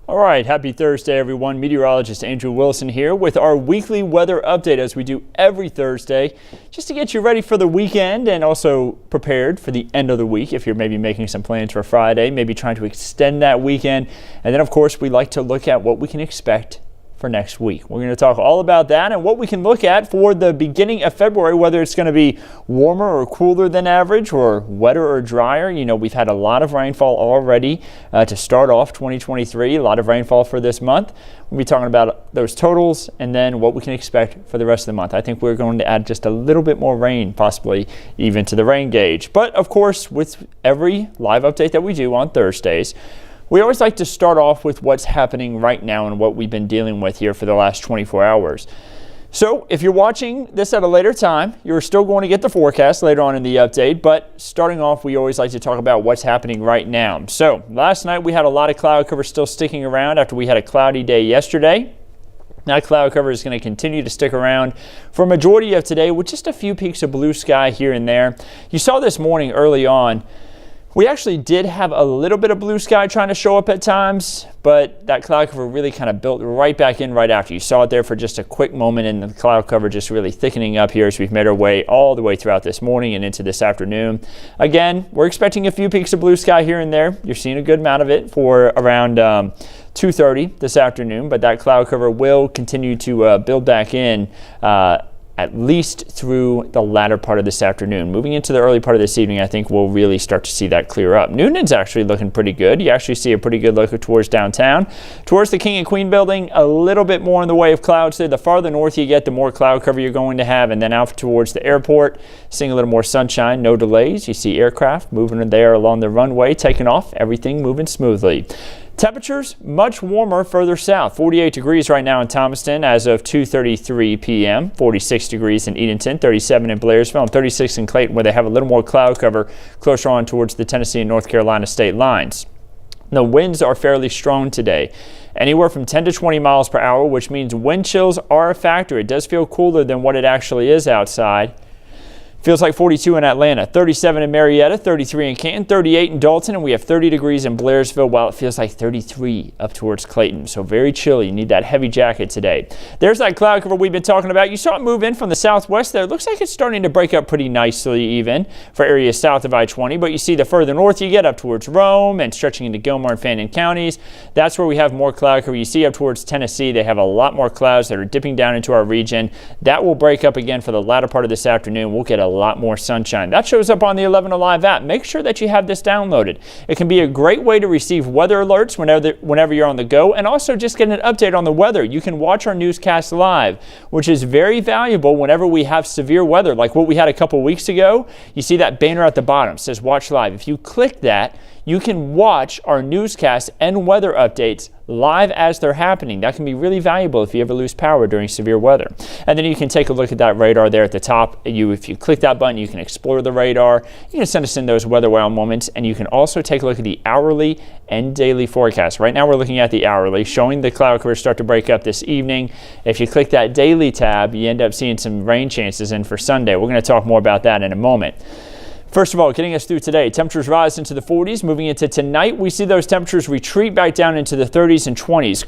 All right, happy Thursday, everyone. Meteorologist Andrew Wilson here with our weekly weather update as we do every Thursday, just to get you ready for the weekend and also prepared for the end of the week if you're maybe making some plans for Friday, maybe trying to extend that weekend. And then, of course, we like to look at what we can expect for next week. We're going to talk all about that and what we can look at for the beginning of February, whether it's going to be warmer or cooler than average or wetter or drier. You know, we've had a lot of rainfall already to start off 2023, a lot of rainfall for this month. We'll be talking about those totals and then what we can expect for the rest of the month. I think we're going to add just a little bit more rain, possibly even to the rain gauge. But of course, with every live update that we do on Thursdays, we always like to start off with what's happening right now and what we've been dealing with here for the last 24 hours. So if you're watching this at a later time, you're still going to get the forecast later on in the update. But starting off, we always like to talk about what's happening right now. So last night we had a lot of cloud cover still sticking around after we had a cloudy day yesterday. That cloud cover is going to continue to stick around for a majority of today with just a few peaks of blue sky here and there. You saw this morning early on. We actually did have a little bit of blue sky trying to show up at times, but that cloud cover really kind of built right back in right after. You saw it there for just a quick moment, and the cloud cover just really thickening up here as we've made our way all the way throughout this morning and into this afternoon. Again, we're expecting a few peaks of blue sky here and there. You're seeing a good amount of it for around 2:30 this afternoon, but that cloud cover will continue to build back in at least through the latter part of this afternoon. Moving into the early part of this evening, I think we'll really start to see that clear up. Noonan's actually looking pretty good. You actually see a pretty good look towards downtown. Towards the King and Queen building, a little bit more in the way of clouds there. The farther north you get, the more cloud cover you're going to have. And then out towards the airport, seeing a little more sunshine, no delays. You see aircraft moving there along the runway, taking off, everything moving smoothly. Temperatures much warmer further south. 48 degrees right now in Thomaston as of 2:33 p.m. 46 degrees in Edenton, 37 in Blairsville, and 36 in Clayton, where they have a little more cloud cover closer on towards the Tennessee and North Carolina state lines. The winds are fairly strong today, anywhere from 10 to 20 miles per hour, which means wind chills are a factor. It does feel cooler than what it actually is outside. Feels like 42 in Atlanta, 37 in Marietta, 33 in Canton, 38 in Dalton, and we have 30 degrees in Blairsville, while it feels like 33 up towards Clayton. So very chilly. You need that heavy jacket today. There's that cloud cover we've been talking about. You saw it move in from the southwest there. It looks like it's starting to break up pretty nicely even for areas south of I-20, but you see the further north you get up towards Rome and stretching into Gilmore and Fannin counties, that's where we have more cloud cover. You see up towards Tennessee, they have a lot more clouds that are dipping down into our region. That will break up again for the latter part of this afternoon. We'll get a lot more sunshine. That shows up on the 11 Alive app. Make sure that you have this downloaded. It can be a great way to receive weather alerts whenever you're on the go, and also just get an update on the weather. You can watch our newscast live, which is very valuable whenever we have severe weather, like what we had a couple weeks ago. You see that banner at the bottom, it says watch live. If you click that, you can watch our newscasts and weather updates live as they're happening. That can be really valuable if you ever lose power during severe weather. And then you can take a look at that radar there at the top. If you click that button, you can explore the radar. You can send us in those weather wow moments, and you can also take a look at the hourly and daily forecast. Right now we're looking at the hourly, showing the cloud cover start to break up this evening. If you click that daily tab, you end up seeing some rain chances in for Sunday. We're going to talk more about that in a moment. First of all, getting us through today, temperatures rise into the 40s. Moving into tonight, we see those temperatures retreat back down into the 30s and 20s.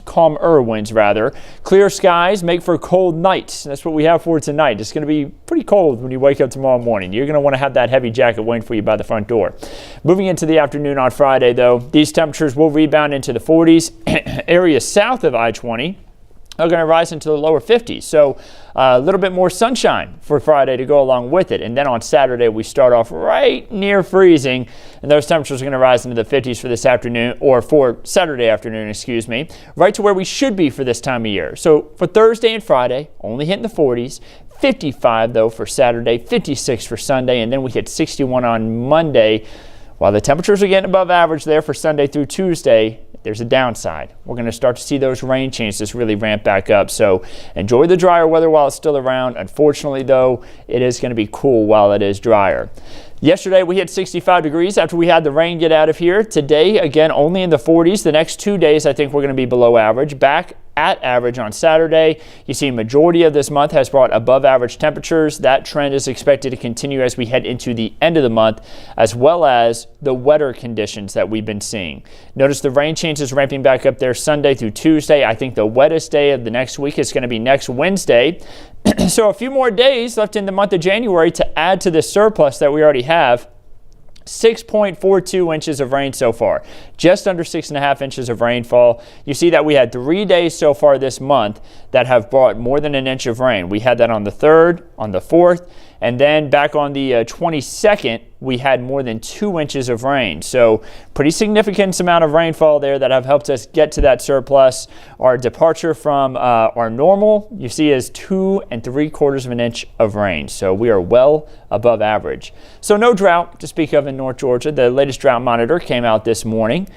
Calmer winds rather. Clear skies make for cold nights. That's what we have for tonight. It's going to be pretty cold when you wake up tomorrow morning. You're going to want to have that heavy jacket waiting for you by the front door. Moving into the afternoon on Friday, though, these temperatures will rebound into the 40s. Areas south of I-20 are going to rise into the lower 50s. So a little bit more sunshine for Friday to go along with it. And then on Saturday, we start off right near freezing, and those temperatures are going to rise into the 50s for this afternoon, or for Saturday afternoon, excuse me, right to where we should be for this time of year. So for Thursday and Friday, only hitting the 40s. 55 though for Saturday, 56 for Sunday, and then we hit 61 on Monday. While the temperatures are getting above average there for Sunday through Tuesday, there's a downside. We're going to start to see those rain chances really ramp back up. So enjoy the drier weather while it's still around. Unfortunately, though, it is going to be cool while it is drier. Yesterday, we hit 65 degrees after we had the rain get out of here. Today, again, only in the 40s. The next 2 days, I think we're going to be below average. Back at average on Saturday. You see majority of this month has brought above average temperatures. That trend is expected to continue as we head into the end of the month, as well as the wetter conditions that we've been seeing. Notice the rain chances ramping back up there Sunday through Tuesday. I think the wettest day of the next week is going to be next Wednesday. So a few more days left in the month of January to add to this surplus that we already have. 6.42 inches of rain so far, just under 6.5 inches of rainfall. You see that we had 3 days so far this month that have brought more than an inch of rain. We had that on the 3rd, on the 4th, and then back on the 22nd, we had more than 2 inches of rain. So pretty significant amount of rainfall there that have helped us get to that surplus. Our departure from our normal, you see, is 2 3/4 of an inch of rain. So we are well above average. So no drought to speak of in North Georgia. The latest drought monitor came out this morning.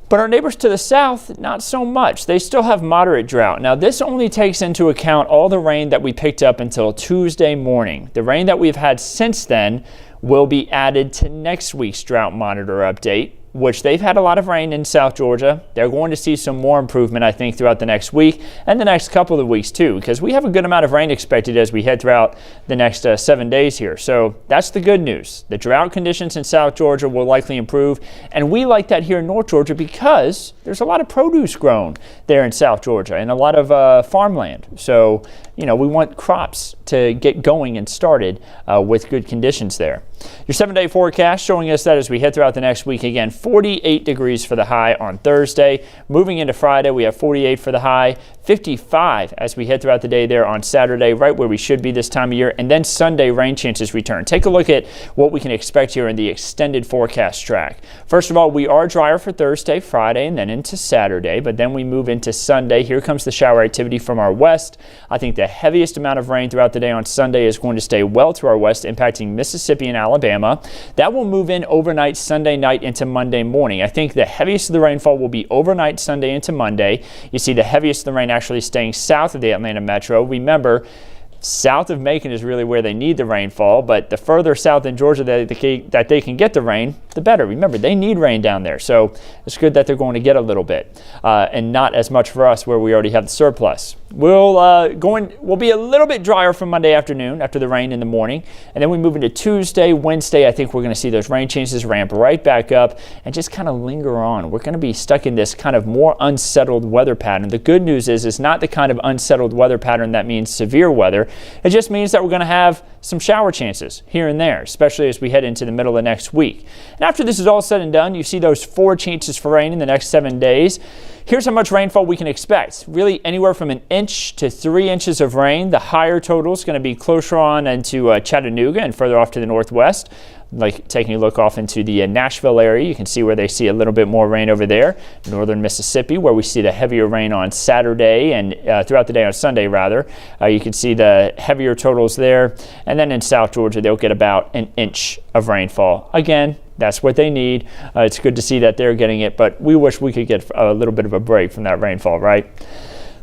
But our neighbors to the south, not so much. They still have moderate drought. Now, this only takes into account all the rain that we picked up until Tuesday morning. The rain that we've had since then will be added to next week's drought monitor update, which they've had a lot of rain in South Georgia. They're going to see some more improvement, I think, throughout the next week and the next couple of weeks too, because we have a good amount of rain expected as we head throughout the next 7 days here. So that's the good news. The drought conditions in South Georgia will likely improve, and we like that here in North Georgia because there's a lot of produce grown there in South Georgia and a lot of farmland. So, you know, we want crops to get going and started with good conditions there. Your 7-day forecast showing us that as we head throughout the next week, again, 48 degrees for the high on Thursday. Moving into Friday, we have 48 for the high, 55 as we head throughout the day there on Saturday, right where we should be this time of year. And then Sunday, rain chances return. Take a look at what we can expect here in the extended forecast track. First of all, we are drier for Thursday, Friday, and then into Saturday, but then we move into Sunday. Here comes the shower activity from our west. I think the heaviest amount of rain throughout the day on Sunday is going to stay well to our west, impacting Mississippi and Alabama. That will move in overnight Sunday night into Monday morning. I think the heaviest of the rainfall will be overnight Sunday into Monday. You see the heaviest of the rain actually staying south of the Atlanta metro. Remember, south of Macon is really where they need the rainfall, but the further south in Georgia that they can get the rain, the better. Remember, they need rain down there, so it's good that they're going to get a little bit, and not as much for us where we already have the surplus. We'll be a little bit drier from Monday afternoon after the rain in the morning, and then we move into Tuesday, Wednesday. I think we're going to see those rain chances ramp right back up and just kind of linger on. We're going to be stuck in this kind of more unsettled weather pattern. The good news is it's not the kind of unsettled weather pattern that means severe weather. It just means that we're going to have some shower chances here and there, especially as we head into the middle of next week. And after this is all said and done, you see those 4 chances for rain in the next 7 days. Here's how much rainfall we can expect. Really anywhere from 1 inch to 3 inches of rain. The higher total is going to be closer on into Chattanooga and further off to the northwest. Like taking a look off into the Nashville area, you can see where they see a little bit more rain over there. Northern Mississippi, where we see the heavier rain on Saturday and throughout the day on Sunday, rather. You can see the heavier totals there. And then in South Georgia, they'll get about 1 inch of rainfall. Again, that's what they need. It's good to see that they're getting it, but we wish we could get a little bit of a break from that rainfall, right?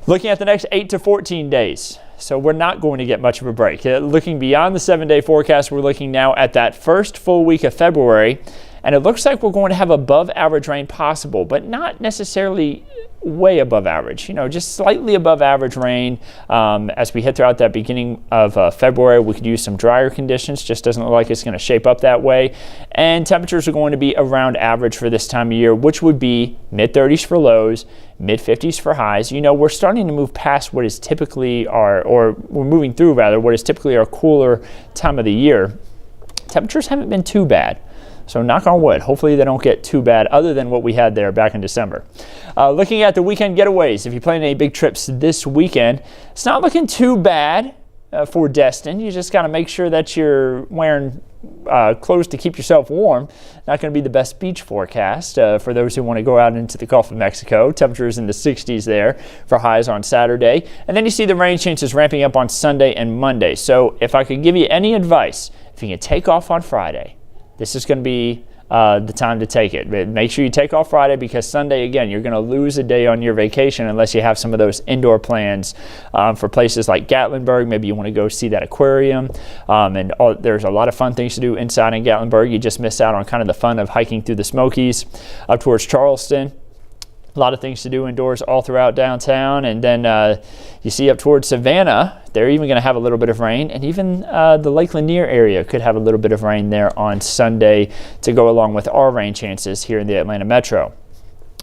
Looking at the next 8 to 14 days. So we're not going to get much of a break. Looking beyond the 7-day forecast, we're looking now at that first full week of February, and it looks like we're going to have above average rain possible, but not necessarily way above average, just slightly above average rain. As we head throughout that beginning of February, we could use some drier conditions. Just doesn't look like it's going to shape up that way. And temperatures are going to be around average for this time of year, which would be mid-30s for lows, mid-50s for highs. We're starting to move past what is typically we're moving through what is typically our cooler time of the year. Temperatures haven't been too bad. So knock on wood, hopefully they don't get too bad other than what we had there back in December. Looking at the weekend getaways, if you plan any big trips this weekend, it's not looking too bad for Destin. You just got to make sure that you're wearing clothes to keep yourself warm. Not going to be the best beach forecast for those who want to go out into the Gulf of Mexico. Temperatures in the 60s there for highs on Saturday. And then you see the rain chances ramping up on Sunday and Monday. So if I could give you any advice, if you can take off on Friday, this is going to be the time to take it. Make sure you take off Friday because Sunday, again, you're going to lose a day on your vacation unless you have some of those indoor plans for places like Gatlinburg. Maybe you want to go see that aquarium. There's a lot of fun things to do inside in Gatlinburg. You just miss out on kind of the fun of hiking through the Smokies up towards Charleston. A lot of things to do indoors all throughout downtown. And then you see up towards Savannah, they're even going to have a little bit of rain. And even the Lake Lanier area could have a little bit of rain there on Sunday to go along with our rain chances here in the Atlanta metro.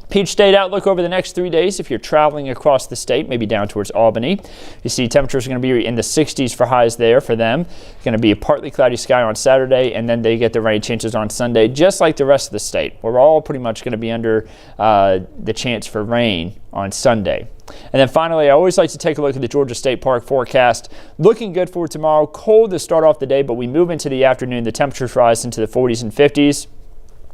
Peach State outlook over the next 3 days. If you're traveling across the state, maybe down towards Albany, you see temperatures are going to be in the 60s for highs there for them. It's going to be a partly cloudy sky on Saturday, and then they get the rain chances on Sunday, just like the rest of the state. We're all pretty much going to be under the chance for rain on Sunday. And then finally, I always like to take a look at the Georgia State Park forecast. Looking good for tomorrow. Cold to start off the day, but we move into the afternoon. The temperatures rise into the 40s and 50s.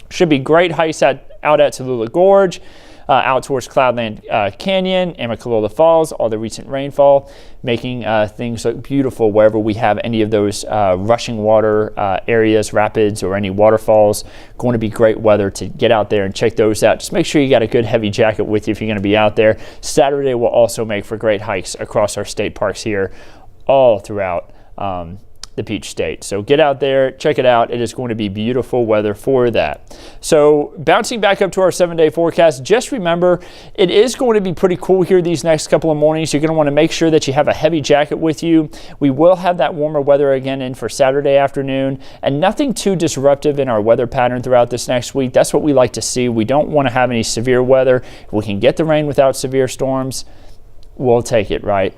Should be great hikes out at Tallulah Gorge, out towards Cloudland Canyon, Amicalola Falls, all the recent rainfall, making things look beautiful wherever we have any of those rushing water areas, rapids, or any waterfalls. Going to be great weather to get out there and check those out. Just make sure you got a good heavy jacket with you if you're going to be out there. Saturday will also make for great hikes across our state parks here all throughout the Peach State. So get out there, check it out. It is going to be beautiful weather for that. So bouncing back up to our 7-day forecast, just remember it is going to be pretty cool here these next couple of mornings. You're going to want to make sure that you have a heavy jacket with you. We will have that warmer weather again in for Saturday afternoon, and nothing too disruptive in our weather pattern throughout this next week. That's what we like to see. We don't want to have any severe weather. If we can get the rain without severe storms, we'll take it, right?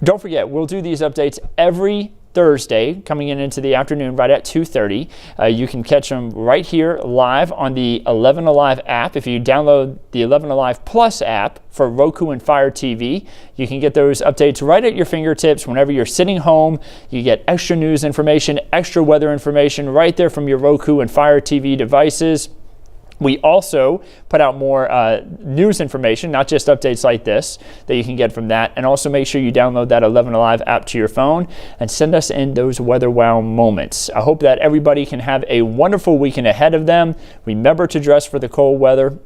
Don't forget, we'll do these updates every Thursday, coming into the afternoon right at 2:30. You can catch them right here live on the 11 Alive app. If you download the 11 Alive Plus app for Roku and Fire TV, you can get those updates right at your fingertips whenever you're sitting home. You get extra news information, extra weather information right there from your Roku and Fire TV devices. We also put out more news information, not just updates like this, that you can get from that. And also make sure you download that 11 Alive app to your phone and send us in those weather wow moments. I hope that everybody can have a wonderful weekend ahead of them. Remember to dress for the cold weather.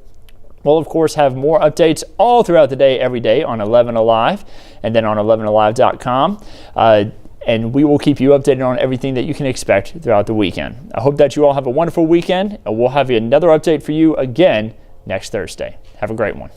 We'll, of course, have more updates all throughout the day, every day on 11 Alive and then on 11alive.com. And we will keep you updated on everything that you can expect throughout the weekend. I hope that you all have a wonderful weekend, and we'll have another update for you again next Thursday. Have a great one.